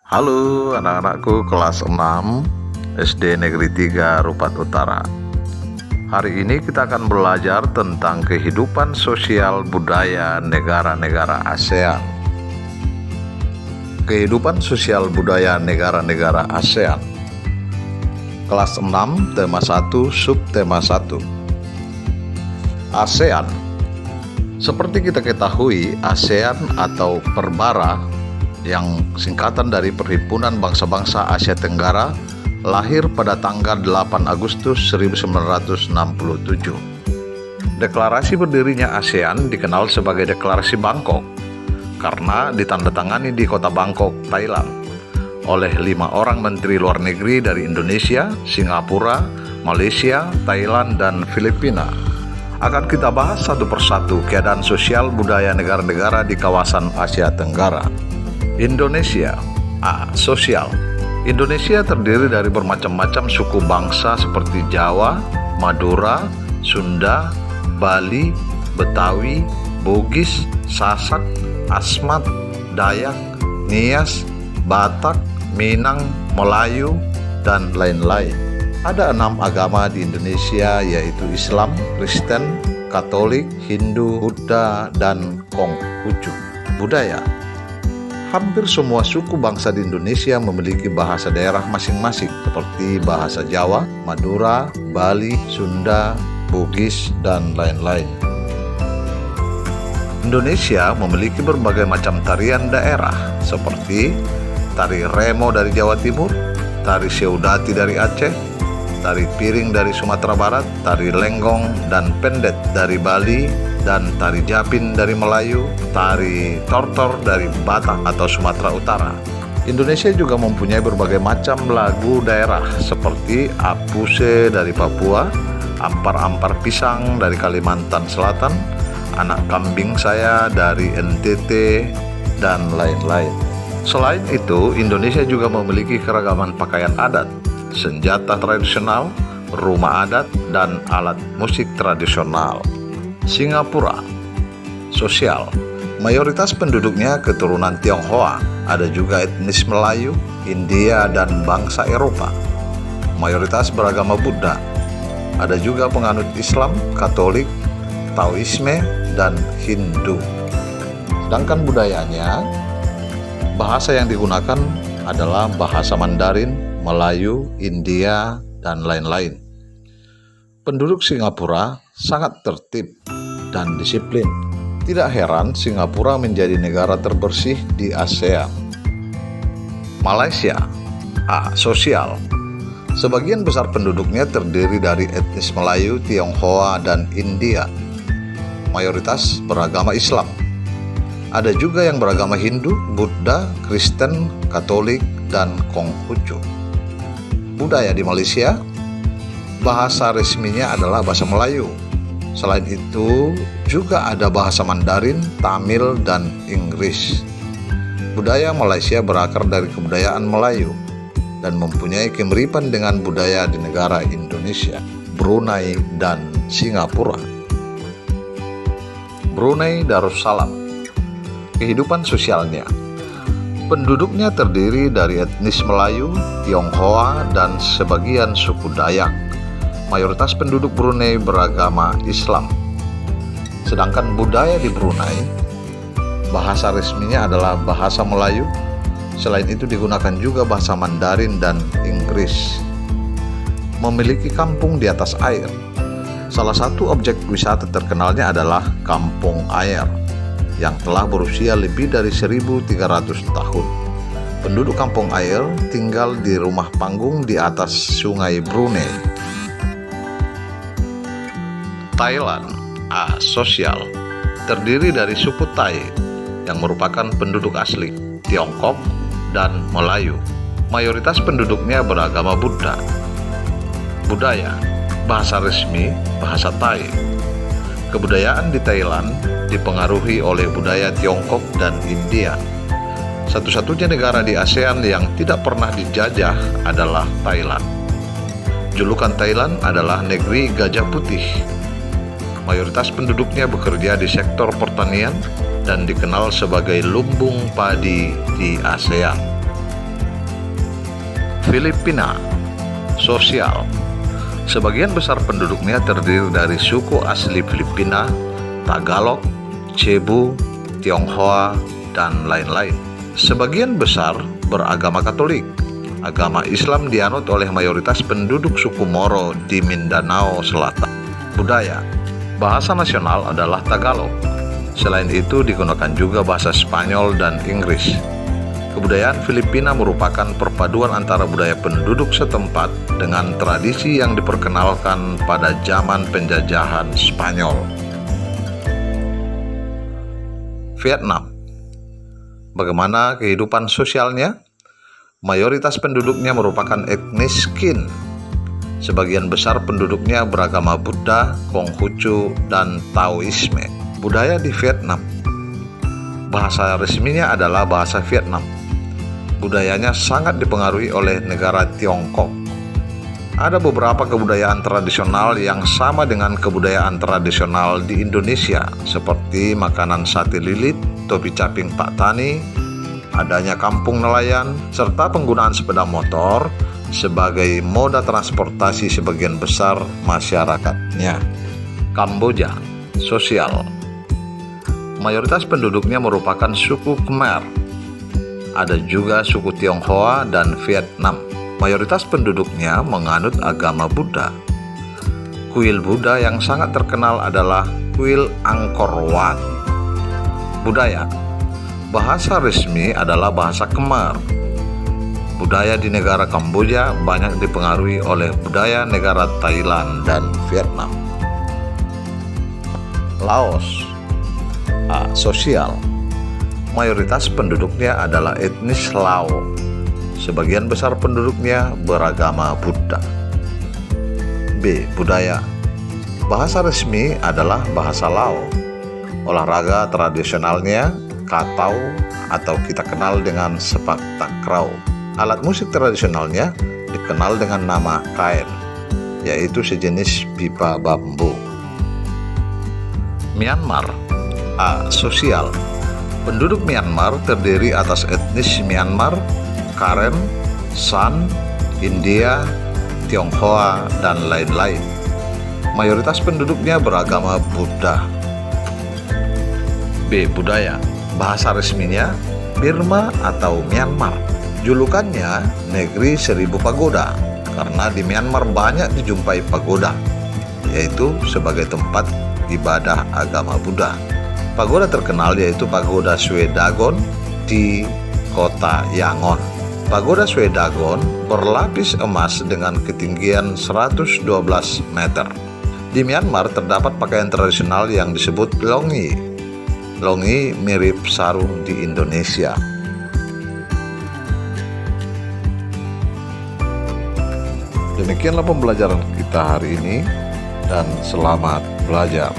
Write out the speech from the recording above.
Halo anak-anakku kelas 6 SD Negeri 3 Rupat Utara. Hari ini kita akan belajar tentang kehidupan sosial budaya negara-negara ASEAN. Kehidupan sosial budaya negara-negara ASEAN. Kelas 6 tema 1 subtema 1. ASEAN. Seperti kita ketahui, ASEAN atau Perbara yang singkatan dari Perhimpunan Bangsa-Bangsa Asia Tenggara lahir pada tanggal 8 Agustus 1967. Deklarasi berdirinya ASEAN dikenal sebagai Deklarasi Bangkok karena ditandatangani di kota Bangkok, Thailand oleh 5 orang menteri luar negeri dari Indonesia, Singapura, Malaysia, Thailand, dan Filipina. Akan kita bahas satu persatu keadaan sosial budaya negara-negara di kawasan Asia Tenggara. Indonesia. Sosial. Indonesia terdiri dari bermacam-macam suku bangsa seperti Jawa, Madura, Sunda, Bali, Betawi, Bugis, Sasak, Asmat, Dayak, Nias, Batak, Minang, Melayu, dan lain-lain. Ada 6 agama di Indonesia, yaitu Islam, Kristen, Katolik, Hindu, Buddha, dan Konghucu. Budaya. Hampir semua suku bangsa di Indonesia memiliki bahasa daerah masing-masing seperti bahasa Jawa, Madura, Bali, Sunda, Bugis, dan lain-lain. Indonesia memiliki berbagai macam tarian daerah seperti tari remo dari Jawa Timur, tari seudati dari Aceh, tari piring dari Sumatera Barat, tari lenggong dan pendet dari Bali, dan tari japin dari Melayu, tari tortor dari Batak atau Sumatera Utara. Indonesia juga mempunyai berbagai macam lagu daerah seperti Apuse dari Papua, Ampar-ampar pisang dari Kalimantan Selatan, Anak kambing saya dari NTT, dan lain-lain. Selain itu, Indonesia juga memiliki keragaman pakaian adat, senjata tradisional, rumah adat, dan alat musik tradisional. Singapura. Sosial. Mayoritas penduduknya keturunan Tionghoa, ada juga etnis Melayu, India, dan bangsa Eropa. Mayoritas beragama Buddha. Ada juga penganut Islam, Katolik, Taoisme, dan Hindu. Sedangkan budayanya, bahasa yang digunakan adalah bahasa Mandarin, Melayu, India, dan lain-lain. Penduduk Singapura sangat tertib dan disiplin. Tidak heran Singapura menjadi negara terbersih di ASEAN. Malaysia. Sosial. Sebagian besar penduduknya terdiri dari etnis Melayu, Tionghoa, dan India. Mayoritas beragama Islam. Ada juga yang beragama Hindu, Buddha, Kristen, Katolik, dan Konghucu. Budaya di Malaysia. Bahasa resminya adalah bahasa Melayu. Selain itu, juga ada bahasa Mandarin, Tamil, dan Inggris. Budaya Malaysia berakar dari kebudayaan Melayu dan mempunyai kemiripan dengan budaya di negara Indonesia, Brunei, dan Singapura. Brunei Darussalam. Kehidupan sosialnya. Penduduknya terdiri dari etnis Melayu, Tionghoa, dan sebagian suku Dayak. Mayoritas penduduk Brunei beragama Islam. Sedangkan budaya di Brunei, bahasa resminya adalah bahasa Melayu. Selain itu digunakan juga bahasa Mandarin dan Inggris. Memiliki kampung di atas air. Salah satu objek wisata terkenalnya adalah Kampung Air yang telah berusia lebih dari 1.300 tahun. Penduduk Kampung Air tinggal di rumah panggung di atas Sungai Brunei. Thailand. Sosial. Terdiri dari suku Thai yang merupakan penduduk asli Tiongkok dan Melayu. Mayoritas penduduknya beragama Buddha. Budaya. Bahasa resmi bahasa Thai. Kebudayaan di Thailand dipengaruhi oleh budaya Tiongkok dan India. Satu-satunya negara di ASEAN yang tidak pernah dijajah adalah Thailand. Julukan Thailand adalah negeri gajah putih. Mayoritas penduduknya bekerja di sektor pertanian dan dikenal sebagai lumbung padi di ASEAN. Filipina. Sosial. Sebagian besar penduduknya terdiri dari suku asli Filipina, Tagalog, Cebu, Tionghoa, dan lain-lain. Sebagian besar beragama Katolik. Agama Islam dianut oleh mayoritas penduduk suku Moro di Mindanao Selatan. Budaya. Bahasa nasional adalah Tagalog. Selain itu digunakan juga bahasa Spanyol dan Inggris. Kebudayaan Filipina merupakan perpaduan antara budaya penduduk setempat dengan tradisi yang diperkenalkan pada zaman penjajahan Spanyol. Vietnam. Bagaimana kehidupan sosialnya? Mayoritas penduduknya merupakan etnis Kin. Sebagian besar penduduknya beragama Buddha, Konghucu, dan Taoisme. Budaya di Vietnam. Bahasa resminya adalah bahasa Vietnam. Budayanya sangat dipengaruhi oleh negara Tiongkok. Ada beberapa kebudayaan tradisional yang sama dengan kebudayaan tradisional di Indonesia, seperti makanan sate lilit, topi caping Pak Tani, adanya kampung nelayan, serta penggunaan sepeda motor sebagai moda transportasi sebagian besar masyarakatnya. Kamboja. Sosial. Mayoritas penduduknya merupakan suku Khmer. Ada juga suku Tionghoa dan Vietnam. Mayoritas penduduknya menganut agama Buddha. Kuil Buddha yang sangat terkenal adalah kuil Angkor Wat. Budaya. Bahasa resmi adalah bahasa Khmer. Budaya di negara Kamboja banyak dipengaruhi oleh budaya negara Thailand dan Vietnam. Laos. Sosial. Mayoritas penduduknya adalah etnis Lao. Sebagian besar penduduknya beragama Buddha. B. Budaya. Bahasa resmi adalah bahasa Lao. Olahraga tradisionalnya katau atau kita kenal dengan sepak takraw. Alat musik tradisionalnya dikenal dengan nama kaen, yaitu sejenis pipa bambu. Myanmar. Sosial. Penduduk Myanmar terdiri atas etnis Myanmar, Karen, San, India, Tionghoa, dan lain-lain. Mayoritas penduduknya beragama Buddha. B. Budaya. Bahasa resminya Burma atau Myanmar. Julukannya Negeri Seribu Pagoda karena di Myanmar banyak dijumpai pagoda, yaitu sebagai tempat ibadah agama Buddha. Pagoda terkenal yaitu Pagoda Swedagon di kota Yangon. Pagoda Swedagon berlapis emas dengan ketinggian 112 meter. Di Myanmar terdapat pakaian tradisional yang disebut longi. Longi mirip sarung di Indonesia. Demikianlah pembelajaran kita hari ini dan selamat belajar.